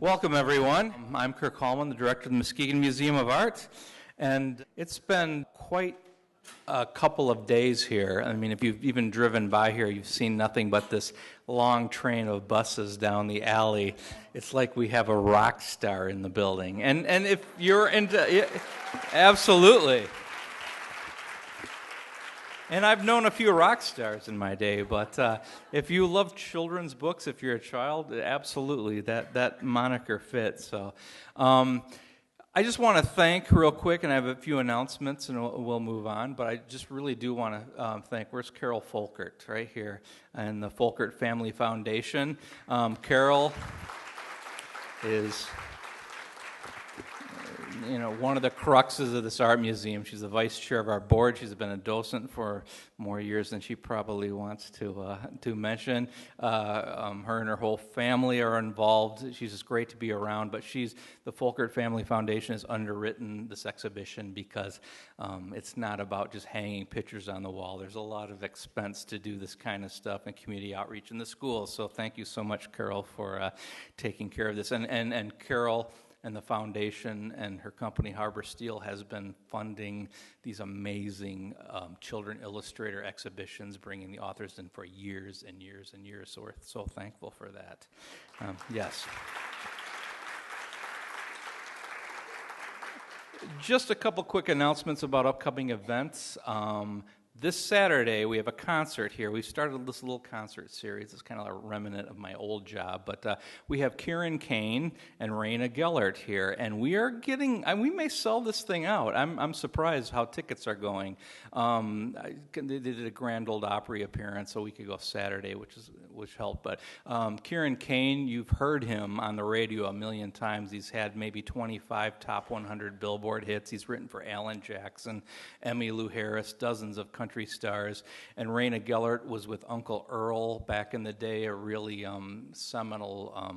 Welcome, everyone. I'm Kirk Hallman, the director of the Muskegon Museum of Art, and it's been quite a couple of days here. I mean, if you've even driven by here, you've seen nothing but this long train of buses down the alley. It's like we have a rock star in the building. And if you're into, absolutely. And I've known a few rock stars in my day, but if you love children's books, if you're a child, absolutely, that moniker fits. So I just want to thank real quick, and I have a few announcements, and we'll move on, but I just really do want to thank, where's Carol Folkert? Right here, and the Folkert Family Foundation. Carol is one of the cruxes of this art museum. She's the vice chair of our board. She's been a docent for more years than she probably wants to mention. Her and her whole family are involved. She's just great to be around, but the Folkert Family Foundation has underwritten this exhibition because it's not about just hanging pictures on the wall. There's a lot of expense to do this kind of stuff and community outreach in the schools. So thank you so much, Carol, for taking care of this. And Carol and the foundation and her company, Harbor Steel, has been funding these amazing children illustrator exhibitions, bringing the authors in for years and years and years. So we're so thankful for that. Yes. Just a couple quick announcements about upcoming events. This Saturday, we have a concert here. We started this little concert series. It's kind of a remnant of my old job. But we have Kieran Kane and Raina Gellert here. And we are we may sell this thing out. I'm surprised how tickets are going. They did a Grand Ole Opry appearance a week ago Saturday, which helped. But Kieran Kane, you've heard him on the radio a million times. He's had maybe 25 top 100 Billboard hits. He's written for Alan Jackson, Emmylou Harris, dozens of country stars, and Raina Gellert was with Uncle Earl back in the day, a really seminal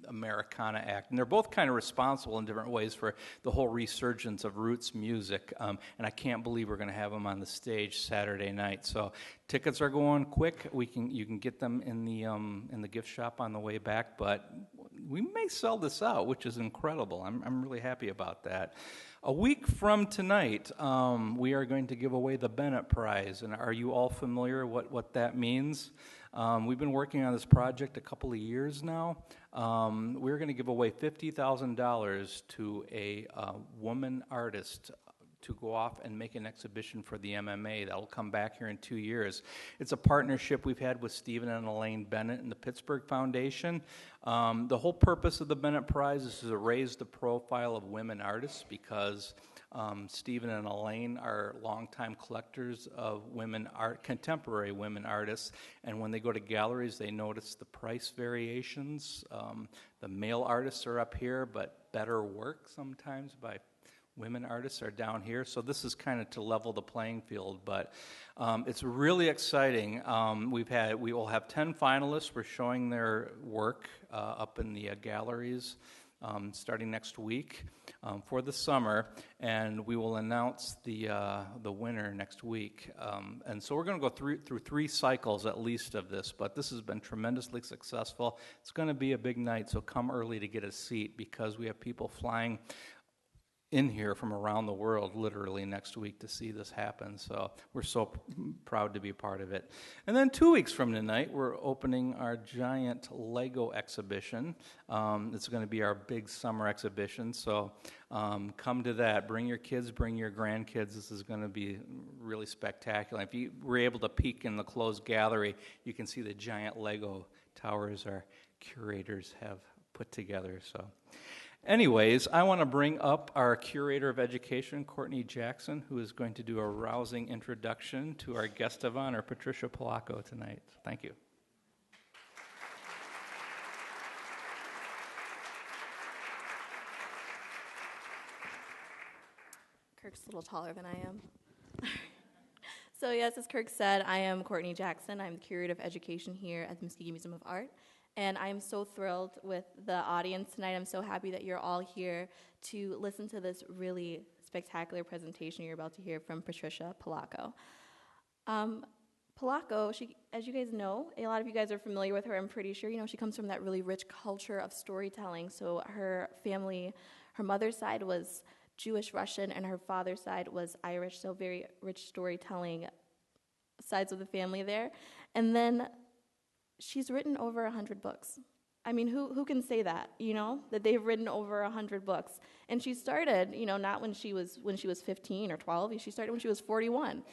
Americana act. And they're both kind of responsible in different ways for the whole resurgence of roots music, and I can't believe we're going to have them on the stage Saturday night. So tickets are going quick. You can get them in the gift shop on the way back, but we may sell this out, which is incredible. I'm really happy about that. A week from tonight, we are going to give away the Bennett Prize, and are you all familiar what that means? We've been working on this project a couple of years now. We're going to give away $50,000 to a woman artist to go off and make an exhibition for the MMA. That'll come back here in 2 years. It's a partnership we've had with Stephen and Elaine Bennett and the Pittsburgh Foundation. The whole purpose of the Bennett Prize is to raise the profile of women artists because Stephen and Elaine are longtime collectors of contemporary women artists, and when they go to galleries, they notice the price variations. The male artists are up here, but better work sometimes by women artists are down here, so this is kind of to level the playing field, but it's really exciting. We will have 10 finalists. We're showing their work up in the galleries starting next week for the summer, and we will announce the winner next week. And so we're going to go through 3 cycles at least of this, but this has been tremendously successful. It's going to be a big night, so come early to get a seat because we have people flying in here from around the world literally next week to see this happen. So we're so proud to be part of it. And then 2 weeks from tonight, we're opening our giant Lego exhibition. It's going to be our big summer exhibition. So come to that. Bring your kids, bring your grandkids. This is going to be really spectacular. If you were able to peek in the closed gallery, you can see the giant Lego towers our curators have put together. So anyways, I want to bring up our Curator of Education, Courtney Jackson, who is going to do a rousing introduction to our guest of honor, Patricia Polacco, tonight. Thank you. Kirk's a little taller than I am. So yes, as Kirk said, I am Courtney Jackson. I'm the Curator of Education here at the Muskegon Museum of Art. And I'm so thrilled with the audience tonight. I'm so happy that you're all here to listen to this really spectacular presentation you're about to hear from Patricia Polacco. Polacco, she, as you guys know, a lot of you guys are familiar with her, I'm pretty sure. She comes from that really rich culture of storytelling. So her family, her mother's side was Jewish Russian, and her father's side was Irish, so very rich storytelling sides of the family there. And then she's written over 100 books. I mean, who can say that, that they've written over 100 books? And she started, not when she was 15 or 12. She started when she was 41.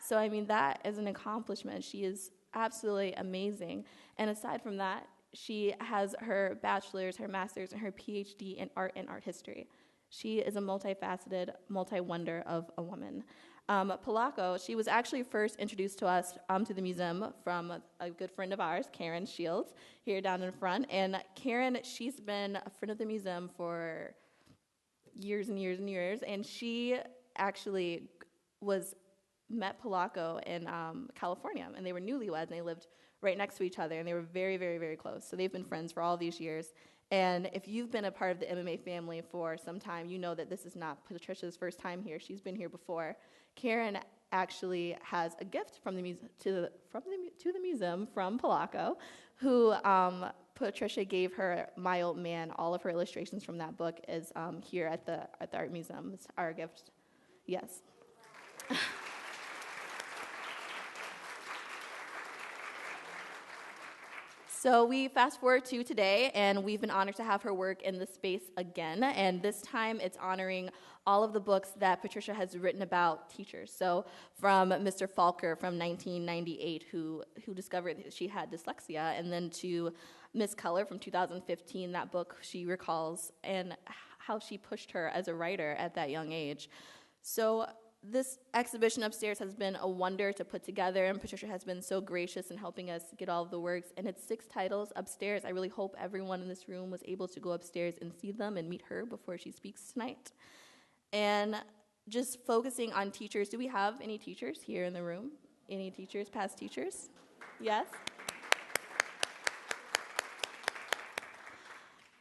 So, I mean, that is an accomplishment. She is absolutely amazing. And aside from that, she has her bachelor's, her master's, and her PhD in art and art history. She is a multifaceted, multi-wonder of a woman. Polacco, she was actually first introduced to us to the museum from a good friend of ours, Karen Shields, here down in front. And Karen, she's been a friend of the museum for years and years and years. And she actually met Polacco in California, and they were newlyweds, and they lived right next to each other, and they were very, very, very close. So they've been friends for all these years. And if you've been a part of the MMA family for some time, you know that this is not Patricia's first time here. She's been here before. Karen actually has a gift from the to the museum from Polacco, who Patricia gave her, My Old Man. All of her illustrations from that book is here at the art museum. It's our gift. Yes. So we fast forward to today, and we've been honored to have her work in this space again. And this time, it's honoring all of the books that Patricia has written about teachers. So from Mr. Falker from 1998, who discovered that she had dyslexia, and then to Miss Keller from 2015, that book she recalls, and how she pushed her as a writer at that young age. So this exhibition upstairs has been a wonder to put together, and Patricia has been so gracious in helping us get all of the works. And it's 6 titles upstairs. I really hope everyone in this room was able to go upstairs and see them and meet her before she speaks tonight. And just focusing on teachers. Do we have any teachers here in the room? Any teachers, past teachers? Yes?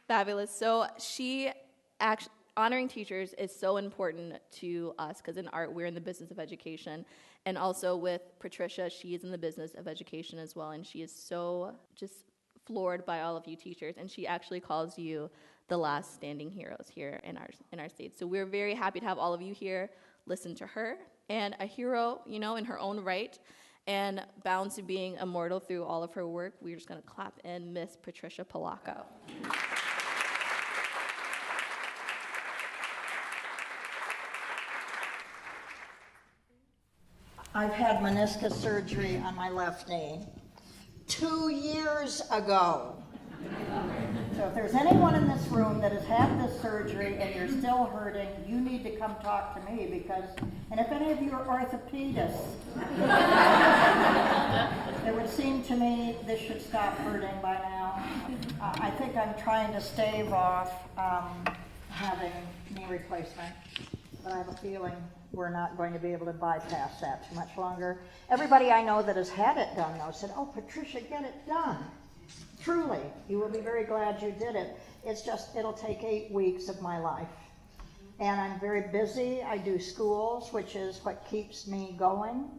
Fabulous. So she actually, honoring teachers is so important to us because in art, we're in the business of education. And also with Patricia, she is in the business of education as well. And she is so just floored by all of you teachers. And she actually calls you the last standing heroes here in our state. So we're very happy to have all of you here listen to her. And a hero, in her own right, and bound to being immortal through all of her work, we're just going to clap in Miss Patricia Polacco. I've had meniscus surgery on my left knee 2 years ago. So if there's anyone in this room that has had this surgery and you're still hurting, you need to come talk to me because, and if any of you are orthopedists, it would seem to me this should stop hurting by now. I think I'm trying to stave off having knee replacement, but I have a feeling we're not going to be able to bypass that too much longer. Everybody I know that has had it done, though, said, "Oh, Patricia, get it done." Truly, you will be very glad you did it. It's just, it'll take 8 weeks of my life. And I'm very busy. I do schools, which is what keeps me going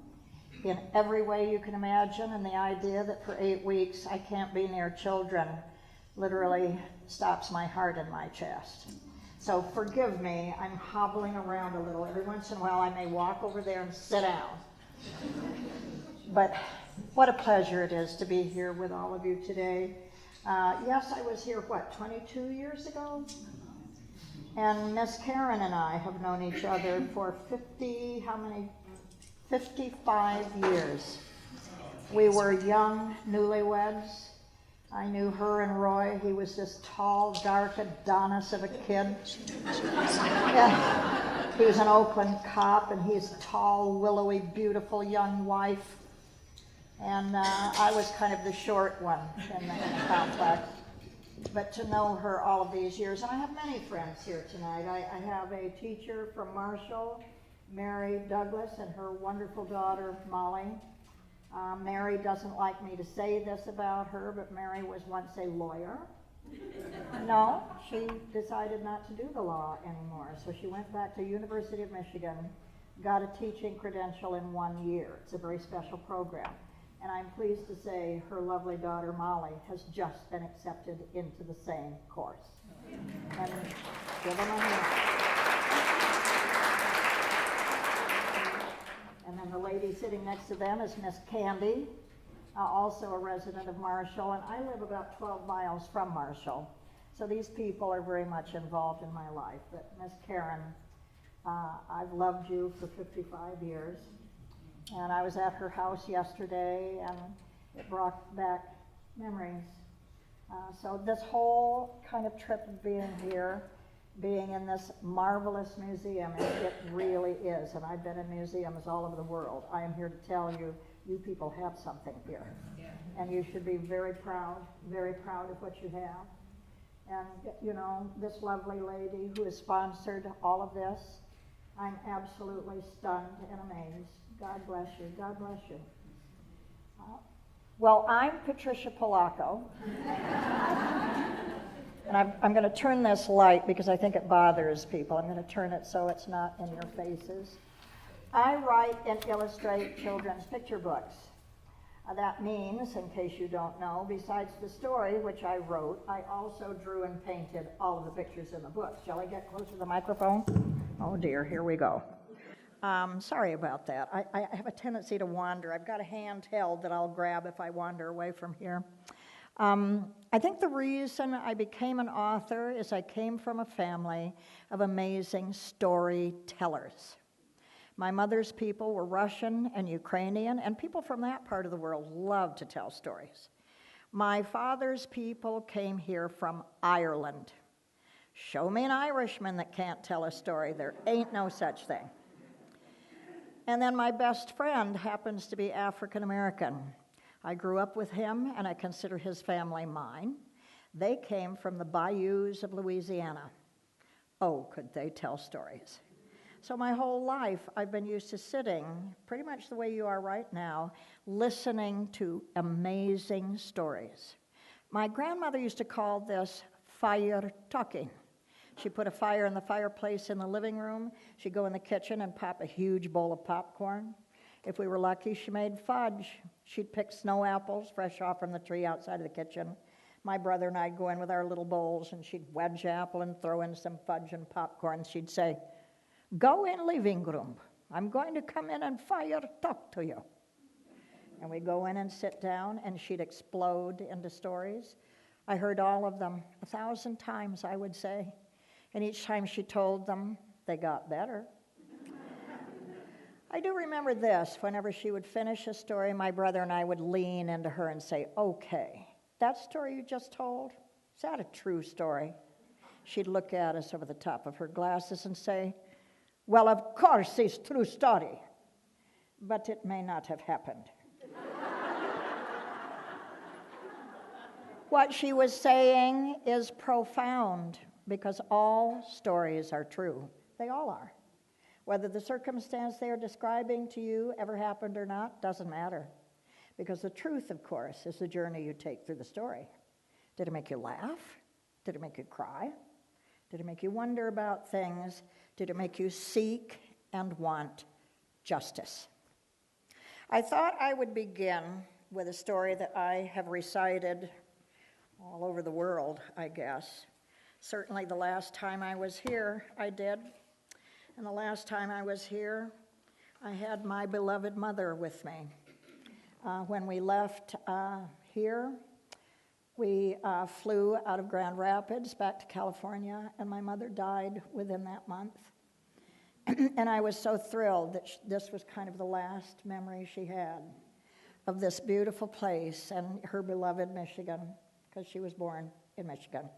in every way you can imagine. And the idea that for 8 weeks I can't be near children literally stops my heart in my chest. So forgive me, I'm hobbling around a little. Every once in a while I may walk over there and sit down. But what a pleasure it is to be here with all of you today. Yes, I was here, 22 years ago? And Miss Karen and I have known each other for 55 years. We were young newlyweds. I knew her and Roy. He was this tall, dark Adonis of a kid. Yeah. He was an Oakland cop, and he's a tall, willowy, beautiful young wife. And I was kind of the short one in the complex. But to know her all of these years, and I have many friends here tonight. I have a teacher from Marshall, Mary Douglas, and her wonderful daughter, Molly. Mary doesn't like me to say this about her, but Mary was once a lawyer. No, she decided not to do the law anymore, so she went back to University of Michigan, got a teaching credential in 1 year. It's a very special program. And I'm pleased to say her lovely daughter Molly has just been accepted into the same course. And give them a hand. And then the lady sitting next to them is Miss Candy, also a resident of Marshall, and I live about 12 miles from Marshall. So these people are very much involved in my life. But Miss Karen, I've loved you for 55 years. And I was at her house yesterday, and it brought back memories. So this whole kind of trip of being here, being in this marvelous museum, and it really is, and I've been in museums all over the world. I am here to tell you, you people have something here. Yeah. And you should be very proud of what you have. And, you know, this lovely lady who has sponsored all of this, I'm absolutely stunned and amazed. God bless you. God bless you. Well, I'm Patricia Polacco. And I'm going to turn this light because I think it bothers people. I'm going to turn it so it's not in your faces. I write and illustrate children's picture books. That means, in case you don't know, besides the story, which I wrote, I also drew and painted all of the pictures in the book. Shall I get closer to the microphone? Oh dear, here we go. Sorry about that. I have a tendency to wander. I've got a handheld that I'll grab if I wander away from here. I think the reason I became an author is I came from a family of amazing storytellers. My mother's people were Russian and Ukrainian, and people from that part of the world love to tell stories. My father's people came here from Ireland. Show me an Irishman that can't tell a story. There ain't no such thing. And then my best friend happens to be African American. I grew up with him, and I consider his family mine. They came from the bayous of Louisiana. Oh, could they tell stories? So my whole life, I've been used to sitting, pretty much the way you are right now, listening to amazing stories. My grandmother used to call this fire talking. She'd put a fire in the fireplace in the living room. She'd go in the kitchen and pop a huge bowl of popcorn. If we were lucky, she made fudge. She'd pick snow apples fresh off from the tree outside of the kitchen. My brother and I'd go in with our little bowls, and she'd wedge apple and throw in some fudge and popcorn. She'd say, "Go in living room. I'm going to come in and fire talk to you." And we'd go in and sit down, and she'd explode into stories. I heard all of them 1,000 times, I would say. And each time she told them, they got better. I do remember this. Whenever she would finish a story, my brother and I would lean into her and say, "Okay, that story you just told, is that a true story?" She'd look at us over the top of her glasses and say, "Well, of course it's true story, but it may not have happened." What she was saying is profound, because all stories are true. They all are. Whether the circumstance they are describing to you ever happened or not, doesn't matter. Because the truth, of course, is the journey you take through the story. Did it make you laugh? Did it make you cry? Did it make you wonder about things? Did it make you seek and want justice? I thought I would begin with a story that I have recited all over the world, I guess. Certainly the last time I was here, I did. And the last time I was here, I had my beloved mother with me. When we left here, we flew out of Grand Rapids back to California, and my mother died within that month. And I was so thrilled that this was kind of the last memory she had of this beautiful place and her beloved Michigan, because she was born in Michigan.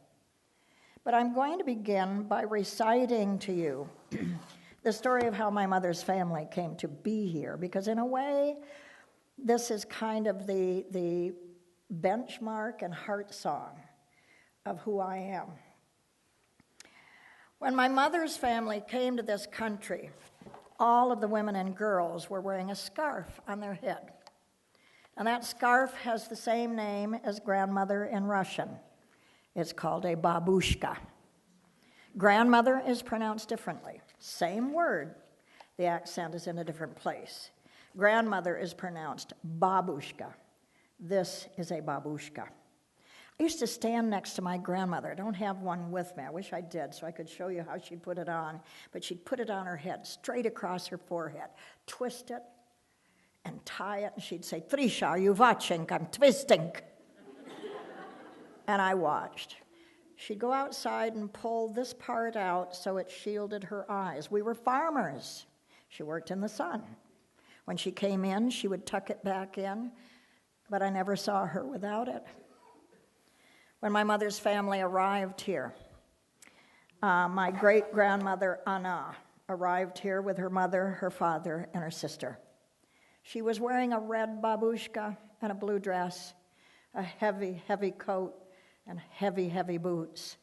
But I'm going to begin by reciting to you the story of how my mother's family came to be here, because in a way, this is kind of the benchmark and heart song of who I am. When my mother's family came to this country, all of the women and girls were wearing a scarf on their head. And that scarf has the same name as grandmother in Russian. It's called a babushka. Grandmother is pronounced differently. Same word. The accent is in a different place. Grandmother is pronounced babushka. This is a babushka. I used to stand next to my grandmother. I don't have one with me. I wish I did so I could show you how she'd put it on. But she'd put it on her head, straight across her forehead, twist it, and tie it, and she'd say, "Trisha, are you watching? I'm twisting." And I watched. She'd go outside and pull this part out so it shielded her eyes. We were farmers. She worked in the sun. When she came in, she would tuck it back in, but I never saw her without it. When my mother's family arrived here, my great-grandmother Anna arrived here with her mother, her father, and her sister. She was wearing a red babushka and a blue dress, a heavy, heavy coat, and heavy, heavy boots.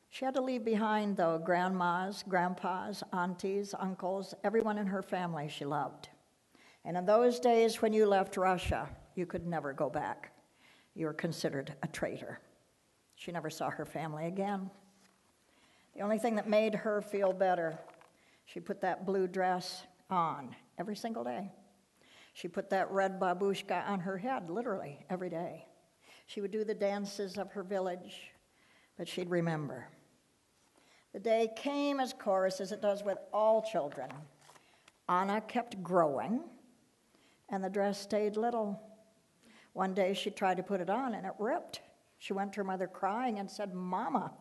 She had to leave behind, though, grandmas, grandpas, aunties, uncles, everyone in her family she loved. And in those days when you left Russia, you could never go back. You were considered a traitor. She never saw her family again. The only thing that made her feel better, she put that blue dress on every single day. She put that red babushka on her head, literally, every day. She would do the dances of her village, but she'd remember. The day came, of course, as it does with all children. Anna kept growing, and the dress stayed little. One day she tried to put it on, and it ripped. She went to her mother crying and said, "Mama,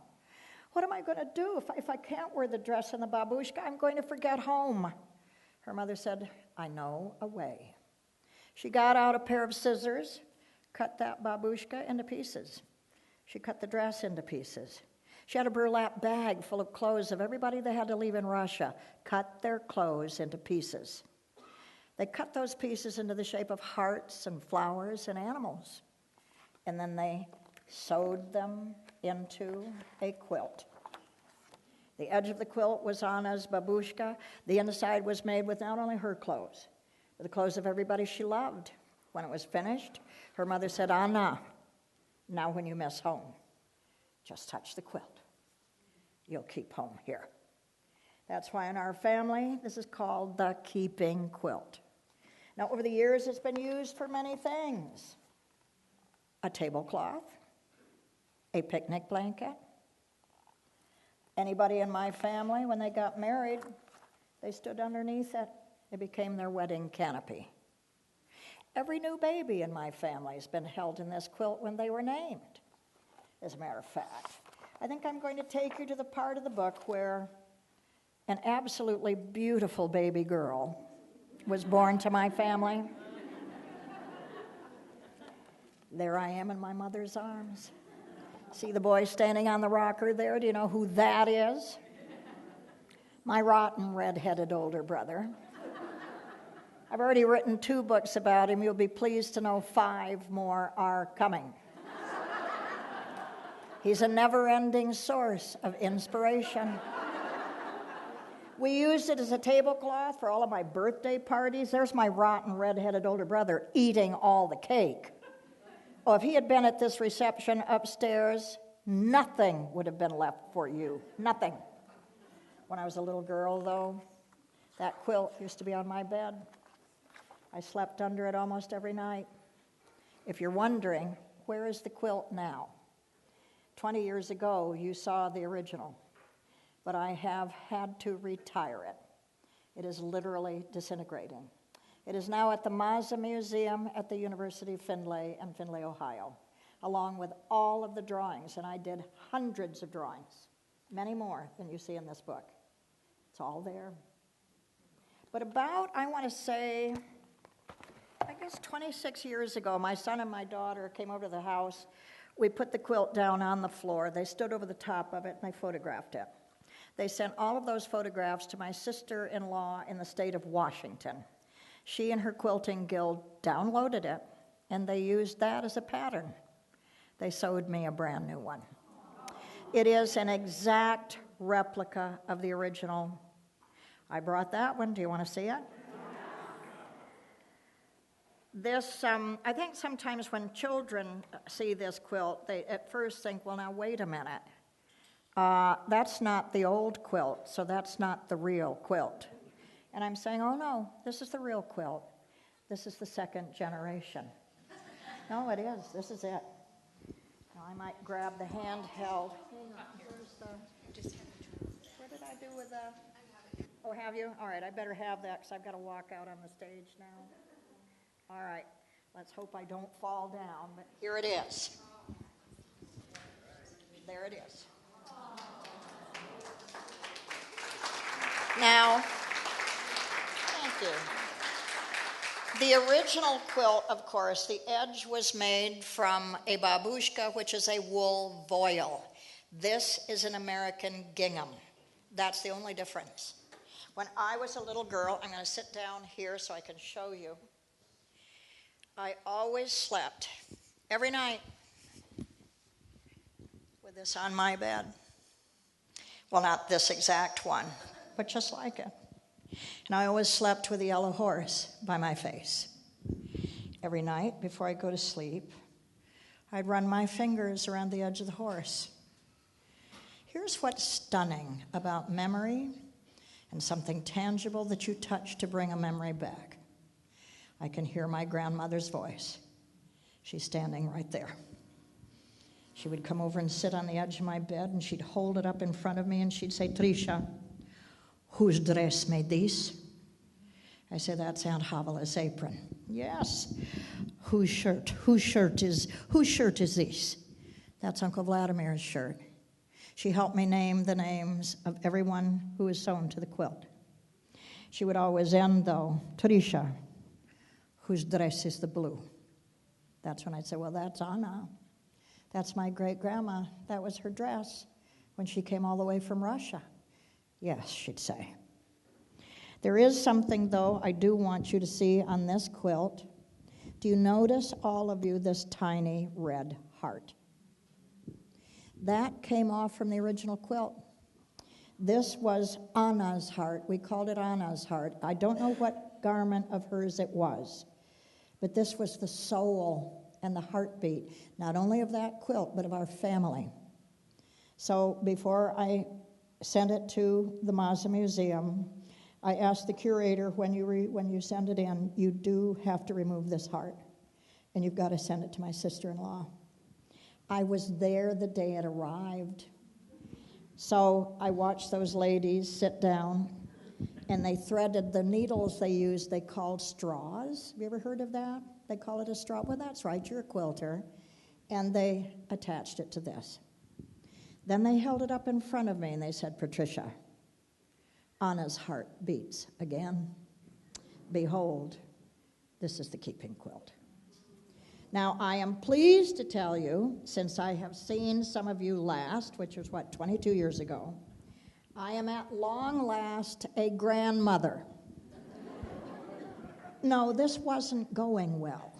what am I going to do? If I can't wear the dress and the babushka, I'm going to forget home." Her mother said, "I know a way." She got out a pair of scissors, cut that babushka into pieces. She cut the dress into pieces. She had a burlap bag full of clothes of everybody that had to leave in Russia, cut their clothes into pieces. They cut those pieces into the shape of hearts and flowers and animals. And then they sewed them into a quilt. The edge of the quilt was Anna's babushka. The inside was made with not only her clothes, but the clothes of everybody she loved. When it was finished, her mother said, "Anna, now when you miss home, just touch the quilt. You'll keep home here." That's why in our family, this is called the keeping quilt. Now, over the years, it's been used for many things. A tablecloth, a picnic blanket. Anybody in my family, when they got married, they stood underneath it. It became their wedding canopy. Every new baby in my family has been held in this quilt when they were named. As a matter of fact, I think I'm going to take you to the part of the book where an absolutely beautiful baby girl was born to my family. There I am in my mother's arms. See the boy standing on the rocker there? Do you know who that is? My rotten, red-headed older brother. I've already written 2 books about him. You'll be pleased to know 5 more are coming. He's a never-ending source of inspiration. We used it as a tablecloth for all of my birthday parties. There's my rotten, red-headed older brother eating all the cake. Oh, if he had been at this reception upstairs, nothing would have been left for you. Nothing. When I was a little girl, though, that quilt used to be on my bed. I slept under it almost every night. If you're wondering, where is the quilt now? 20 years ago, you saw the original, but I have had to retire it. It is literally disintegrating. It is now at the Mazza Museum at the University of Findlay in Findlay, Ohio, along with all of the drawings, and I did hundreds of drawings, many more than you see in this book. It's all there. But about, I want to say, I guess 26 years ago, my son and my daughter came over to the house. We put the quilt down on the floor. They stood over the top of it, and they photographed it. They sent all of those photographs to my sister-in-law in the state of Washington. She and her quilting guild downloaded it, and they used that as a pattern. They sewed me a brand new one. It is an exact replica of the original. I brought that one. Do you want to see it? This, I think sometimes when children see this quilt, they at first think, well, now wait a minute. That's not the old quilt, so that's not the real quilt. And I'm saying, oh no, this is the real quilt. This is the second generation. No, it is. This is it. Now I might grab the handheld. What did I do with the? Oh, have you? All right, I better have that because I've got to walk out on the stage now. All right, let's hope I don't fall down, but here it is. There it is. Now, thank you. The original quilt, of course, the edge was made from a babushka, which is a wool voile. This is an American gingham. That's the only difference. When I was a little girl, I'm going to sit down here so I can show you. I always slept every night with this on my bed. Well, not this exact one, but just like it. And I always slept with a yellow horse by my face. Every night before I go to sleep, I'd run my fingers around the edge of the horse. Here's what's stunning about memory and something tangible that you touch to bring a memory back. I can hear my grandmother's voice. She's standing right there. She would come over and sit on the edge of my bed, and she'd hold it up in front of me, and she'd say, "Trisha, whose dress made this?" I said, "That's Aunt Havela's apron." "Yes." Whose shirt is this?" "That's Uncle Vladimir's shirt." She helped me name the names of everyone who was sewn to the quilt. She would always end, though, "Trisha, whose dress is the blue?" That's when I'd say, "Well, that's Anna. That's my great-grandma. That was her dress when she came all the way from Russia." "Yes," she'd say. There is something, though, I do want you to see on this quilt. Do you notice, all of you, this tiny red heart? That came off from the original quilt. This was Anna's heart. We called it Anna's heart. I don't know what garment of hers it was, but this was the soul and the heartbeat, not only of that quilt, but of our family. So before I sent it to the Mazza Museum, I asked the curator, when you send it in, you do have to remove this heart, and you've got to send it to my sister-in-law. I was there the day it arrived. So I watched those ladies sit down, and they threaded the needles they used, they called straws. Have you ever heard of that? They call it a straw. Well, that's right, you're a quilter. And they attached it to this. Then they held it up in front of me, and they said, "Patricia, Anna's heart beats again. Behold, this is the keeping quilt." Now, I am pleased to tell you, since I have seen some of you last, which was, 22 years ago, I am at long last a grandmother. No, this wasn't going well.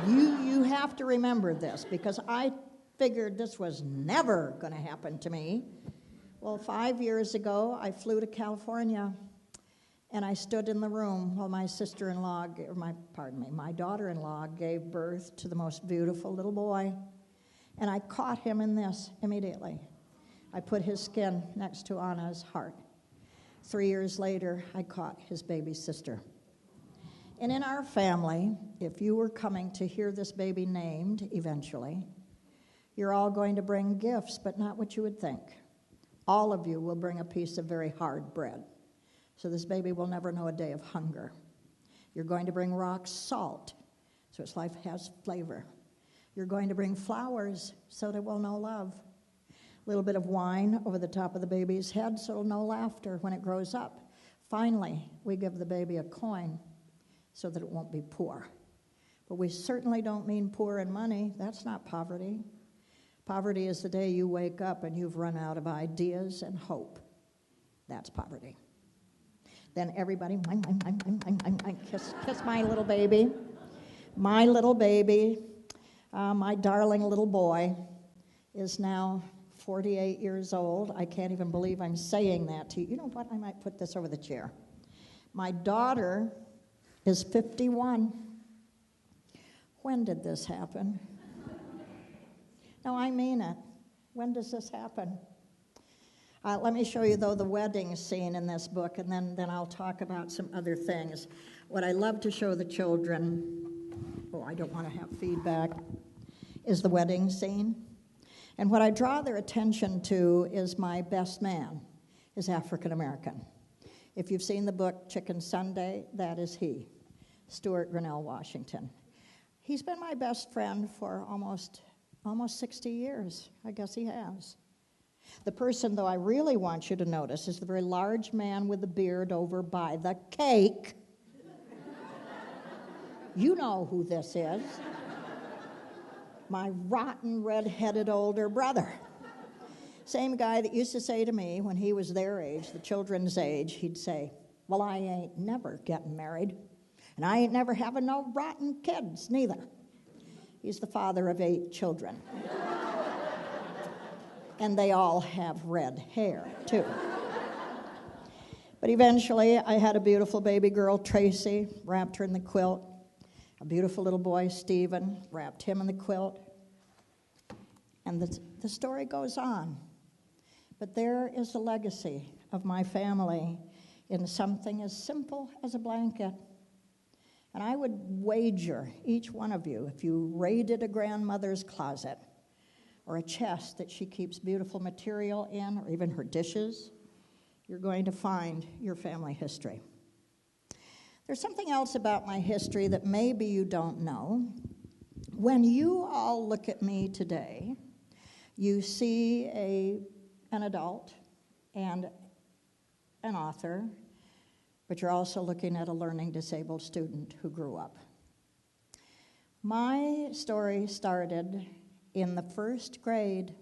You have to remember this, because I figured this was never going to happen to me. Well, 5 years ago, I flew to California, and I stood in the room while my my daughter-in-law gave birth to the most beautiful little boy, and I caught him in this immediately. I put his skin next to Anna's heart. 3 years later, I caught his baby sister. And in our family, if you were coming to hear this baby named eventually, you're all going to bring gifts, but not what you would think. All of you will bring a piece of very hard bread, so this baby will never know a day of hunger. You're going to bring rock salt, so its life has flavor. You're going to bring flowers, so that it will know love. A little bit of wine over the top of the baby's head, so it'll know laughter when it grows up. Finally, we give the baby a coin, so that it won't be poor. But we certainly don't mean poor in money. That's not poverty. Poverty is the day you wake up and you've run out of ideas and hope. That's poverty. Then everybody, kiss my little baby. My little baby, my darling little boy, is now 48 years old. I can't even believe I'm saying that to you. You know what? I might put this over the chair. My daughter is 51. When did this happen? No, I mean it. When does this happen? Let me show you, though, the wedding scene in this book, and then I'll talk about some other things. What I love to show the children, I don't want to have feedback, is the wedding scene. And what I draw their attention to is my best man is African American. If you've seen the book Chicken Sunday, that is he, Stuart Grinnell Washington. He's been my best friend for almost 60 years. I guess he has. The person, though, I really want you to notice is the very large man with the beard over by the cake. You know who this is. My rotten, red-headed older brother. Same guy that used to say to me when he was their age, the children's age, he'd say, well, I ain't never getting married, and I ain't never having no rotten kids, neither. He's the father of 8 children. And they all have red hair, too. But eventually, I had a beautiful baby girl, Tracy, wrapped her in the quilt. A beautiful little boy, Stephen, wrapped him in the quilt. And the story goes on. But there is the legacy of my family in something as simple as a blanket. And I would wager each one of you, if you raided a grandmother's closet or a chest that she keeps beautiful material in, or even her dishes, you're going to find your family history. There's something else about my history that maybe you don't know. When you all look at me today, you see an adult and an author, but you're also looking at a learning disabled student who grew up. My story started in the first grade.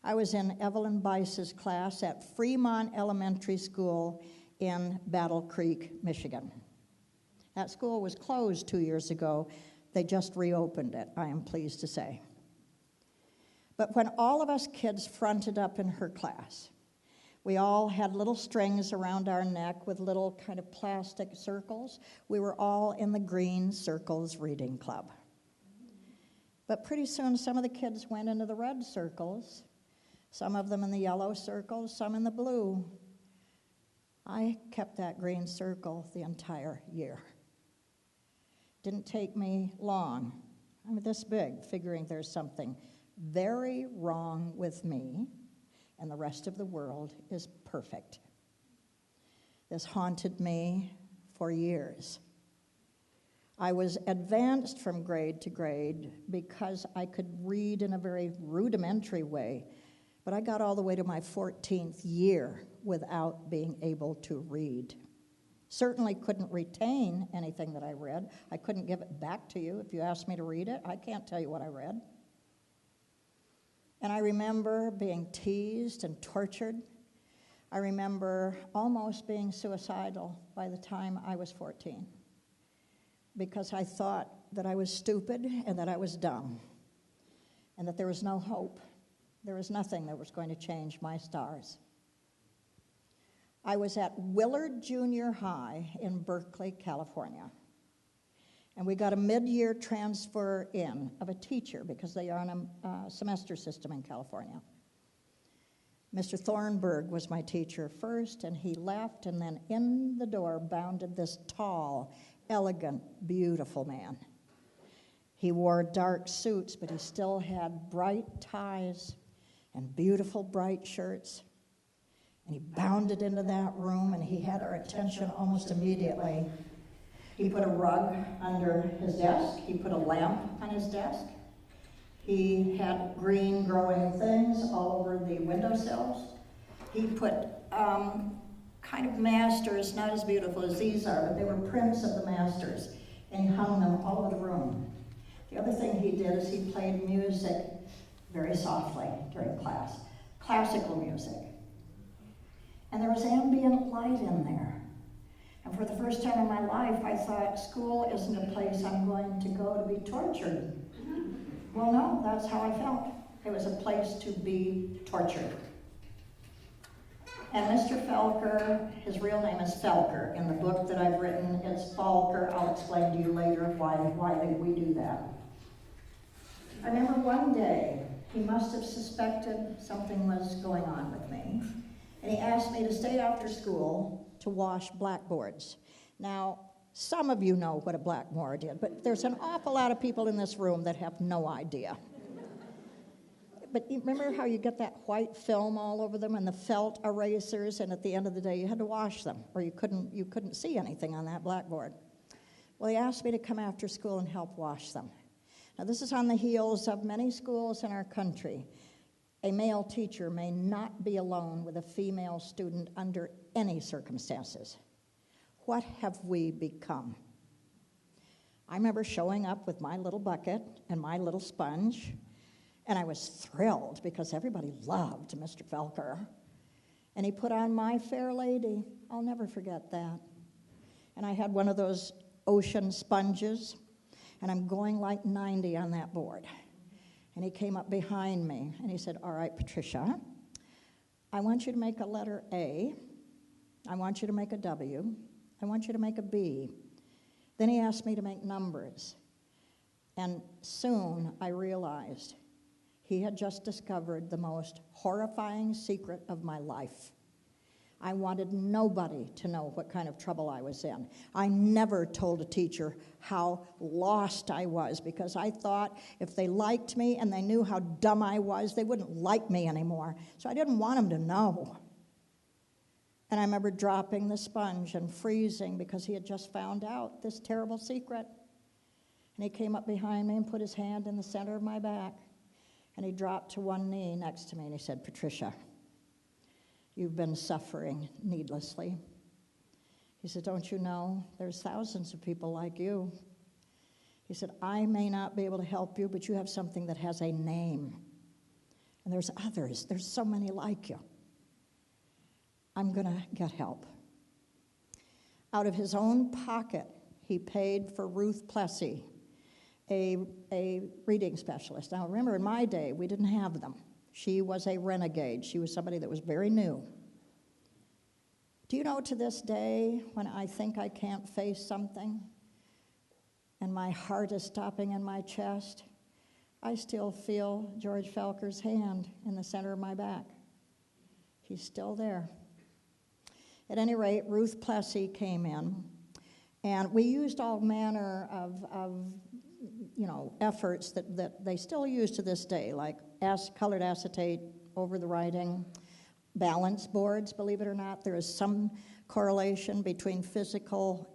I was in Evelyn Bice's class at Fremont Elementary School in Battle Creek, Michigan. That school was closed 2 years ago. They just reopened it, I am pleased to say. But when all of us kids fronted up in her class, we all had little strings around our neck with little kind of plastic circles. We were all in the Green Circles Reading Club. But pretty soon, some of the kids went into the red circles, some of them in the yellow circles, some in the blue. I kept that green circle the entire year. Didn't take me long. I'm this big, figuring there's something very wrong with me, and the rest of the world is perfect. This haunted me for years. I was advanced from grade to grade because I could read in a very rudimentary way, but I got all the way to my 14th year without being able to read. Certainly couldn't retain anything that I read. I couldn't give it back to you if you asked me to read it. I can't tell you what I read. And I remember being teased and tortured. I remember almost being suicidal by the time I was 14 because I thought that I was stupid and that I was dumb and that there was no hope. There was nothing that was going to change my stars. I was at Willard Junior High in Berkeley, California. And we got a mid-year transfer in of a teacher because they are on a semester system in California. Mr. Thornburg was my teacher first, and he left, and then in the door bounded this tall, elegant, beautiful man. He wore dark suits, but he still had bright ties and beautiful bright shirts. And he bounded into that room, and he had our attention almost immediately. He put a rug under his desk. He put a lamp on his desk. He had green growing things all over the windowsills. He put kind of masters, not as beautiful as these are, but they were prints of the masters, and he hung them all over the room. The other thing he did is he played music very softly during class, classical music. And there was ambient light in there. And for the first time in my life, I thought, school isn't a place I'm going to go to be tortured. Well, no, that's how I felt. It was a place to be tortured. And Mr. Felker, his real name is Felker. In the book that I've written, it's Falker. I'll explain to you later why we do that. I remember one day, he must have suspected something was going on with me. And he asked me to stay after school to wash blackboards. Now, some of you know what a blackboard is, but there's an awful lot of people in this room that have no idea. But you remember how you get that white film all over them and the felt erasers, and at the end of the day you had to wash them, or you couldn't see anything on that blackboard. Well, he asked me to come after school and help wash them. Now, this is on the heels of many schools in our country. A male teacher may not be alone with a female student under any circumstances. What have we become? I remember showing up with my little bucket and my little sponge, and I was thrilled because everybody loved Mr. Felker. And he put on My Fair Lady. I'll never forget that. And I had one of those ocean sponges, and I'm going like 90 on that board. And he came up behind me, and he said, "All right, Patricia, I want you to make a letter A. I want you to make a W. I want you to make a B." Then he asked me to make numbers. And soon I realized he had just discovered the most horrifying secret of my life. I wanted nobody to know what kind of trouble I was in. I never told a teacher how lost I was because I thought if they liked me and they knew how dumb I was, they wouldn't like me anymore. So I didn't want them to know. And I remember dropping the sponge and freezing because he had just found out this terrible secret. And he came up behind me and put his hand in the center of my back. And he dropped to one knee next to me and he said, "Patricia, you've been suffering needlessly." He said, "Don't you know there's thousands of people like you?" He said, "I may not be able to help you, but you have something that has a name. And there's others. There's so many like you. I'm going to get help." Out of his own pocket, he paid for Ruth Plessy, a reading specialist. Now, remember, in my day, we didn't have them. She was a renegade. She was somebody that was very new. Do you know, to this day, when I think I can't face something and my heart is stopping in my chest, I still feel George Felker's hand in the center of my back. He's still there. At any rate, Ruth Plessy came in, and we used all manner of efforts that they still use to this day, like colored acetate over the writing, balance boards. Believe it or not, there is some correlation between physical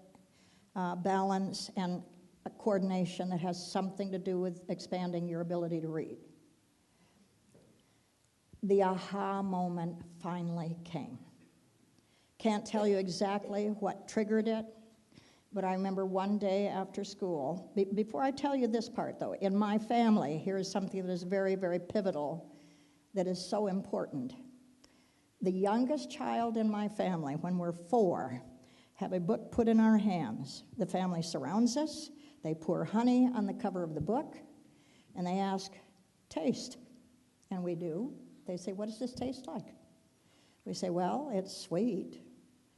balance and a coordination that has something to do with expanding your ability to read. The aha moment finally came. Can't tell you exactly what triggered it, but I remember one day after school, before I tell you this part though, in my family, here is something that is very, very pivotal, that is so important. The youngest child in my family, when we're 4, have a book put in our hands. The family surrounds us, they pour honey on the cover of the book, and they ask, "Taste." And we do. They say, "What does this taste like?" We say, "Well, it's sweet."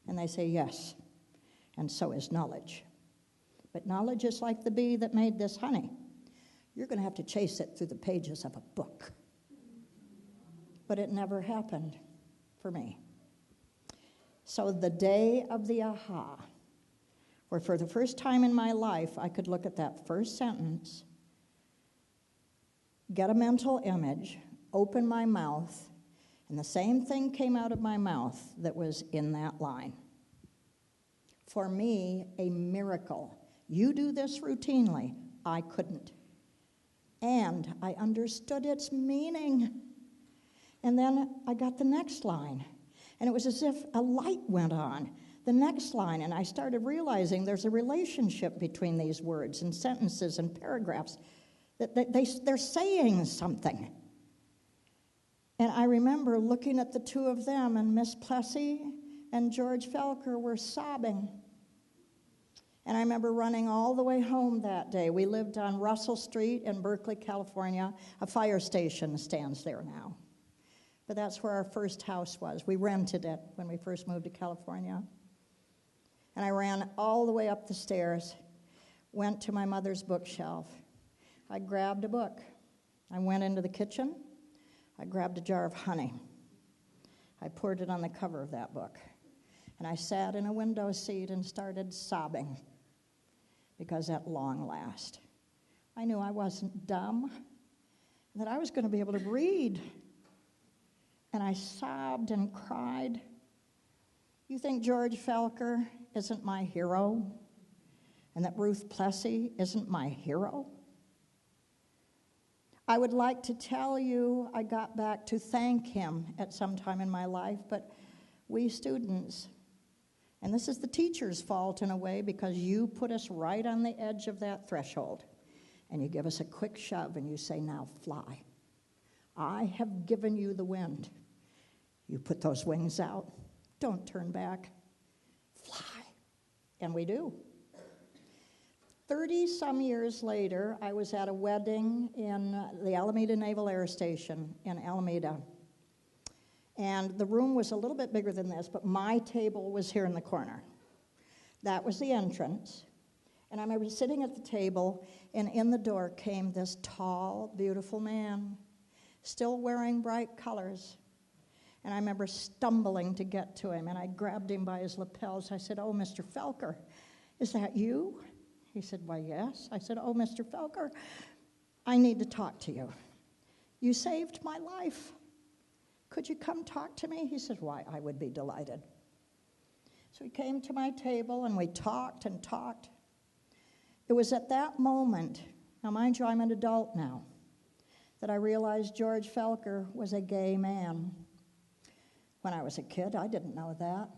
And they say, "Yes, and so is knowledge. But knowledge is like the bee that made this honey. You're going to have to chase it through the pages of a book." But it never happened for me. So the day of the aha, where for the first time in my life I could look at that first sentence, get a mental image, open my mouth, and the same thing came out of my mouth that was in that line. For me, a miracle. You do this routinely. I couldn't. And I understood its meaning. And then I got the next line. And it was as if a light went on. The next line, and I started realizing there's a relationship between these words and sentences and paragraphs. That they're saying something. And I remember looking at the two of them, and Miss Plessy and George Felker were sobbing. And I remember running all the way home that day. We lived on Russell Street in Berkeley, California. A fire station stands there now. But that's where our first house was. We rented it when we first moved to California. And I ran all the way up the stairs, went to my mother's bookshelf. I grabbed a book. I went into the kitchen. I grabbed a jar of honey. I poured it on the cover of that book. And I sat in a window seat and started sobbing, because at long last, I knew I wasn't dumb, that I was going to be able to read. And I sobbed and cried. You think George Felker isn't my hero? And that Ruth Plessy isn't my hero? I would like to tell you I got back to thank him at some time in my life, but we students, and this is the teacher's fault in a way, because you put us right on the edge of that threshold, and you give us a quick shove and you say, now fly. I have given you the wind. You put those wings out. Don't turn back. Fly. And we do. 30-some years later, I was at a wedding in the Alameda Naval Air Station in Alameda. And the room was a little bit bigger than this, but my table was here in the corner. That was the entrance. And I remember sitting at the table, and in the door came this tall, beautiful man, still wearing bright colors. And I remember stumbling to get to him, and I grabbed him by his lapels. I said, "Oh, Mr. Felker, is that you?" He said, "Why, yes." I said, "Oh, Mr. Felker, I need to talk to you. You saved my life. Could you come talk to me?" He said, "Why, I would be delighted." So he came to my table, and we talked and talked. It was at that moment, now mind you, I'm an adult now, that I realized George Felker was a gay man. When I was a kid, I didn't know that.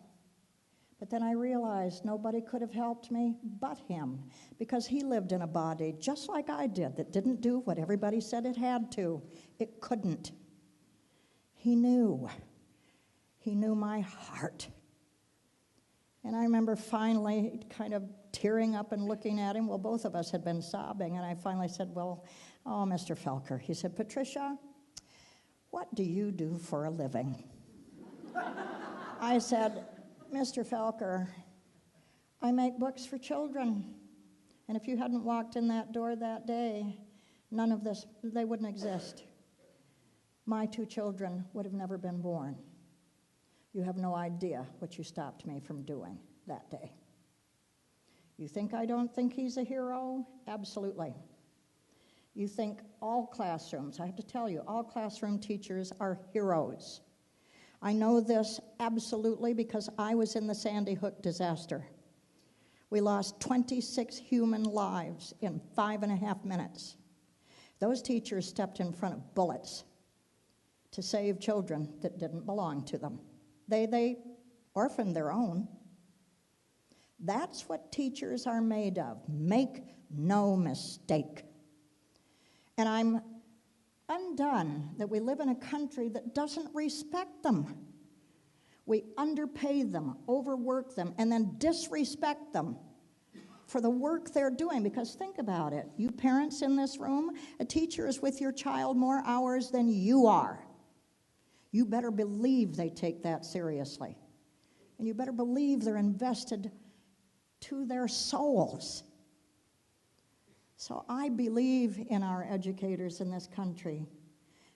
But then I realized nobody could have helped me but him, because he lived in a body just like I did that didn't do what everybody said it had to. It couldn't. He knew. He knew my heart. And I remember finally kind of tearing up and looking at him. Well, both of us had been sobbing, and I finally said, "Well, oh, Mr. Felker." He said, "Patricia, what do you do for a living?" I said, "Mr. Felker, I make books for children. And if you hadn't walked in that door that day, none of this, they wouldn't exist. My 2 children would have never been born. You have no idea what you stopped me from doing that day." You think I don't think he's a hero? Absolutely. You think all classrooms, I have to tell you, all classroom teachers are heroes. I know this absolutely because I was in the Sandy Hook disaster. We lost 26 human lives in 5.5 minutes. Those teachers stepped in front of bullets to save children that didn't belong to them. They orphaned their own. That's what teachers are made of. Make no mistake. And I'm undone that we live in a country that doesn't respect them. We underpay them, overwork them, and then disrespect them for the work they're doing. Because think about it. You parents in this room, a teacher is with your child more hours than you are. You better believe they take that seriously. And you better believe they're invested to their souls. So I believe in our educators in this country.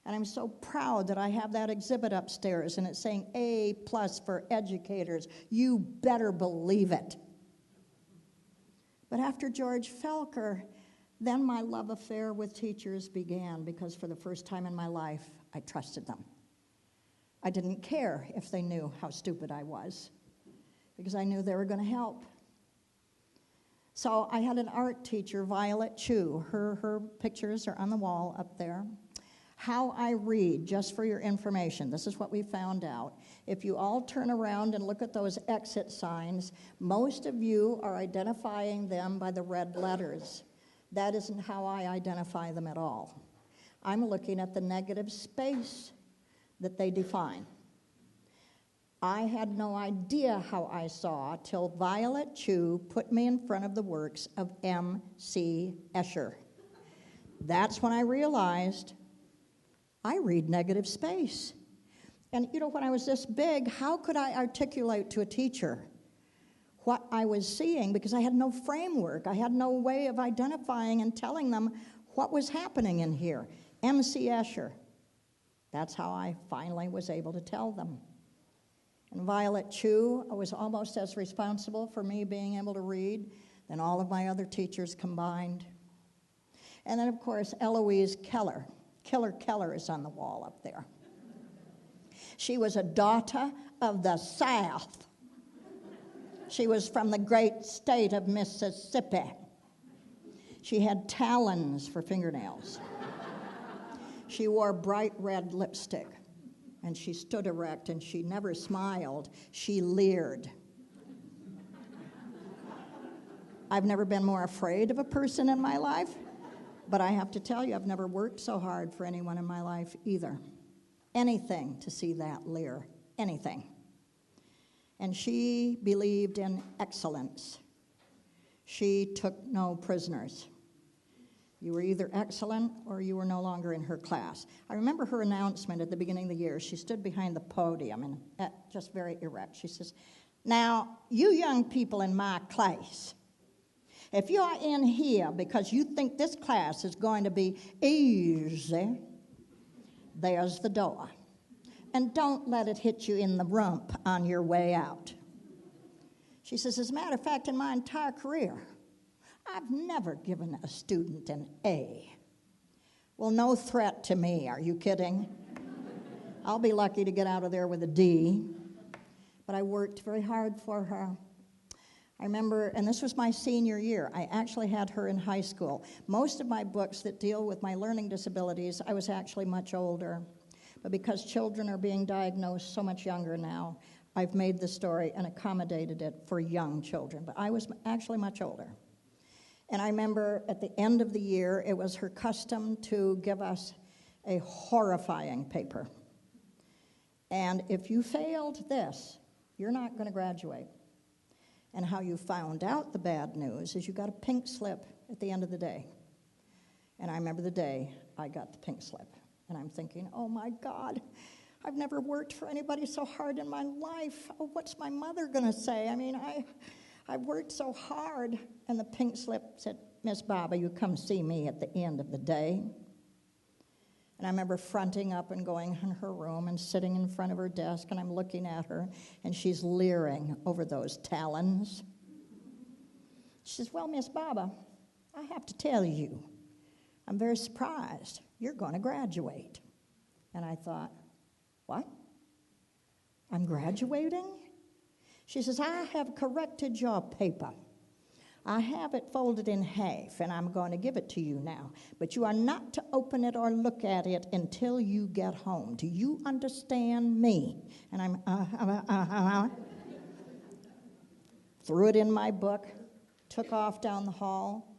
And I'm so proud that I have that exhibit upstairs, and it's saying A+ for educators. You better believe it. But after George Felker, then my love affair with teachers began, because for the first time in my life, I trusted them. I didn't care if they knew how stupid I was, because I knew they were going to help. So I had an art teacher, Violet Chu. Her pictures are on the wall up there. How I read, just for your information, this is what we found out. If you all turn around and look at those exit signs, most of you are identifying them by the red letters. That isn't how I identify them at all. I'm looking at the negative space that they define. I had no idea how I saw till Violet Chu put me in front of the works of M.C. Escher. That's when I realized I read negative space. And you know, when I was this big, how could I articulate to a teacher what I was seeing? Because I had no framework. I had no way of identifying and telling them what was happening in here. M.C. Escher. That's how I finally was able to tell them. And Violet Chu was almost as responsible for me being able to read than all of my other teachers combined. And then, of course, Eloise Keller. Killer Keller is on the wall up there. She was a daughter of the South. She was from the great state of Mississippi. She had talons for fingernails. She wore bright red lipstick, and she stood erect, and she never smiled. She leered. I've never been more afraid of a person in my life, but I have to tell you, I've never worked so hard for anyone in my life either. Anything to see that leer, anything. And she believed in excellence. She took no prisoners. You were either excellent or you were no longer in her class. I remember her announcement at the beginning of the year. She stood behind the podium and just very erect. She says, "Now, you young people in my class, if you are in here because you think this class is going to be easy, there's the door. And don't let it hit you in the rump on your way out." She says, "As a matter of fact, in my entire career, I've never given a student an A." Well, no threat to me. Are you kidding? I'll be lucky to get out of there with a D. But I worked very hard for her. I remember, and this was my senior year, I actually had her in high school. Most of my books that deal with my learning disabilities, I was actually much older. But because children are being diagnosed so much younger now, I've made the story and accommodated it for young children. But I was actually much older. And I remember at the end of the year, it was her custom to give us a horrifying paper. And if you failed this, you're not going to graduate. And how you found out the bad news is you got a pink slip at the end of the day. And I remember the day I got the pink slip. And I'm thinking, oh my God, I've never worked for anybody so hard in my life. Oh, what's my mother going to say? I mean, I've worked so hard. And the pink slip said, "Miss Baba, you come see me at the end of the day." And I remember fronting up and going in her room and sitting in front of her desk, and I'm looking at her, and she's leering over those talons. She says, "Well, Miss Baba, I have to tell you, I'm very surprised. You're going to graduate." And I thought, what? I'm graduating? She says, "I have corrected your paper. I have it folded in half, and I'm going to give it to you now. But you are not to open it or look at it until you get home. Do you understand me?" And I'm, threw it in my book, took off down the hall.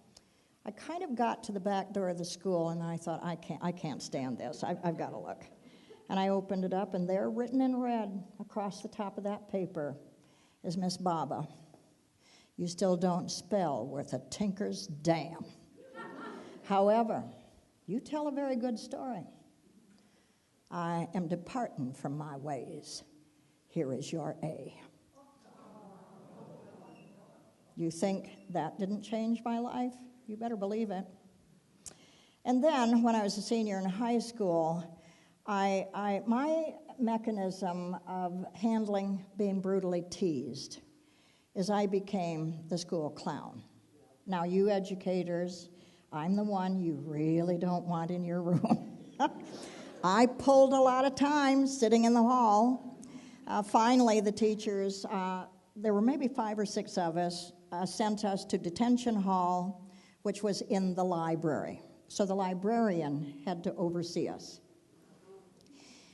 I kind of got to the back door of the school, and I thought, I can't stand this. I've got to look. And I opened it up, and there, written in red across the top of that paper, is Miss Baba. You still don't spell worth a tinker's damn. However, you tell a very good story. I am departing from my ways. Here is your A. You think that didn't change my life? You better believe it. And then, when I was a senior in high school, my mechanism of handling being brutally teased is I became the school clown. Now, you educators, I'm the one you really don't want in your room. I pulled a lot of time sitting in the hall. Finally, the teachers, there were maybe 5 or 6 of us, sent us to detention hall, which was in the library. So the librarian had to oversee us.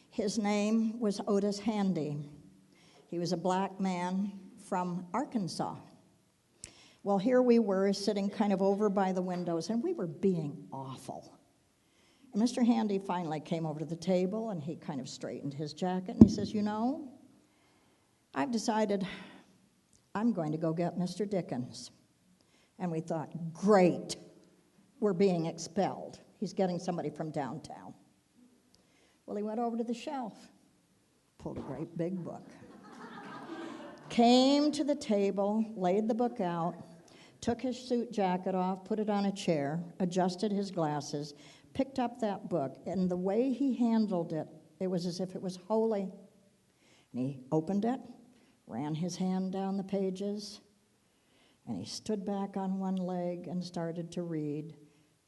His name was Otis Handy. He was a black man from Arkansas. Well, here we were sitting kind of over by the windows, and we were being awful. And Mr. Handy finally came over to the table, and he kind of straightened his jacket, and he says, "You know, I've decided I'm going to go get Mr. Dickens." And we thought, great, we're being expelled. He's getting somebody from downtown. Well, he went over to the shelf, pulled a great big book, came to the table, laid the book out, took his suit jacket off, put it on a chair, adjusted his glasses, picked up that book, and the way he handled it, it was as if it was holy. And he opened it, ran his hand down the pages, and he stood back on one leg and started to read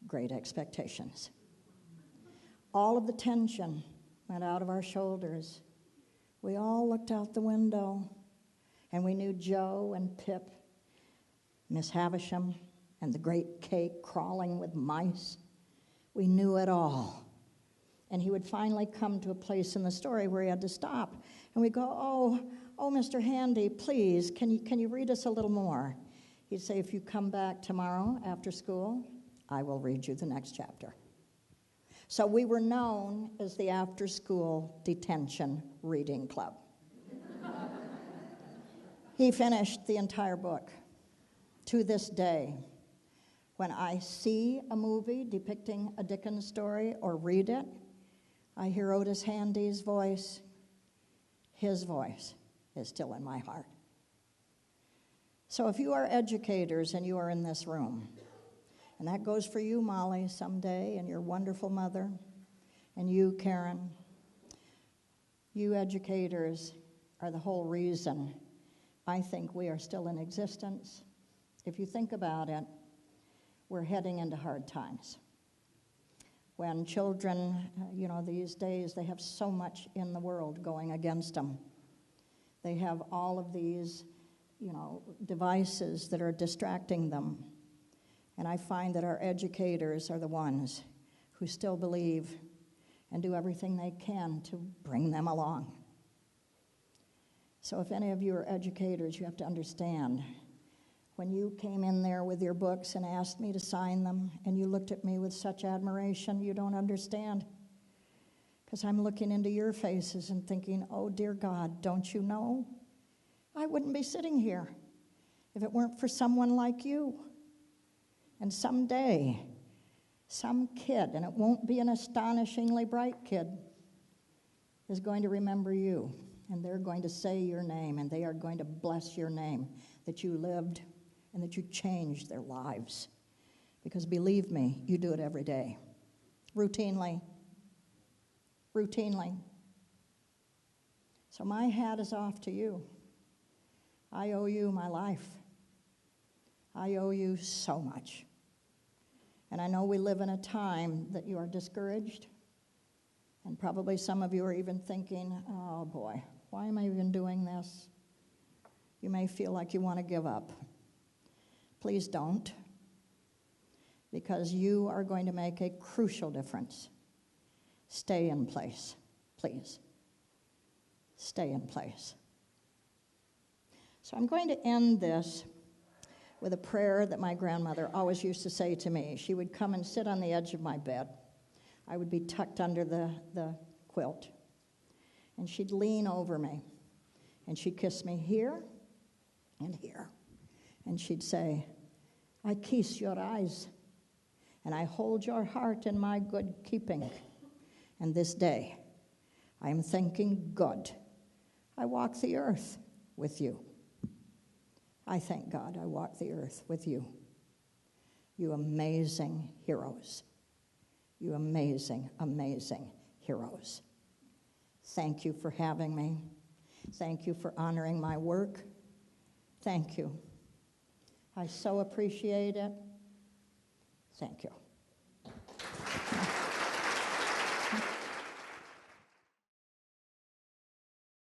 Great Expectations. All of the tension went out of our shoulders. We all looked out the window, and we knew Joe and Pip, Miss Havisham, and the great cake crawling with mice. We knew it all. And he would finally come to a place in the story where he had to stop. And we'd go, oh, Mr. Handy, please, can you read us a little more? He'd say, if you come back tomorrow after school, I will read you the next chapter. So we were known as the after-school detention reading club. He finished the entire book. To this day, when I see a movie depicting a Dickens story or read it, I hear Otis Handy's voice. His voice is still in my heart. So if you are educators and you are in this room, and that goes for you, Molly, someday, and your wonderful mother, and you, Karen, you educators are the whole reason I think we are still in existence. If you think about it, we're heading into hard times. When children, these days, they have so much in the world going against them. They have all of these, devices that are distracting them. And I find that our educators are the ones who still believe and do everything they can to bring them along. So if any of you are educators, you have to understand, when you came in there with your books and asked me to sign them, and you looked at me with such admiration, you don't understand. Because I'm looking into your faces and thinking, oh, dear God, don't you know? I wouldn't be sitting here if it weren't for someone like you. And someday, some kid, and it won't be an astonishingly bright kid, is going to remember you, and they're going to say your name, and they are going to bless your name, that you lived and that you changed their lives. Because believe me, you do it every day. Routinely. So my hat is off to you. I owe you my life. I owe you so much. And I know we live in a time that you are discouraged, and probably some of you are even thinking, oh boy, why am I even doing this? You may feel like you want to give up. Please don't, because you are going to make a crucial difference. Stay in place, please. Stay in place. So I'm going to end this with a prayer that my grandmother always used to say to me. She would come and sit on the edge of my bed. I would be tucked under the quilt. And she'd lean over me, and she'd kiss me here and here. And she'd say, I kiss your eyes, and I hold your heart in my good keeping. And this day, I am thanking God I walk the earth with you. I thank God I walk the earth with you. You amazing heroes. You amazing, amazing heroes. Thank you for having me. Thank you for honoring my work. Thank you. I so appreciate it. Thank you.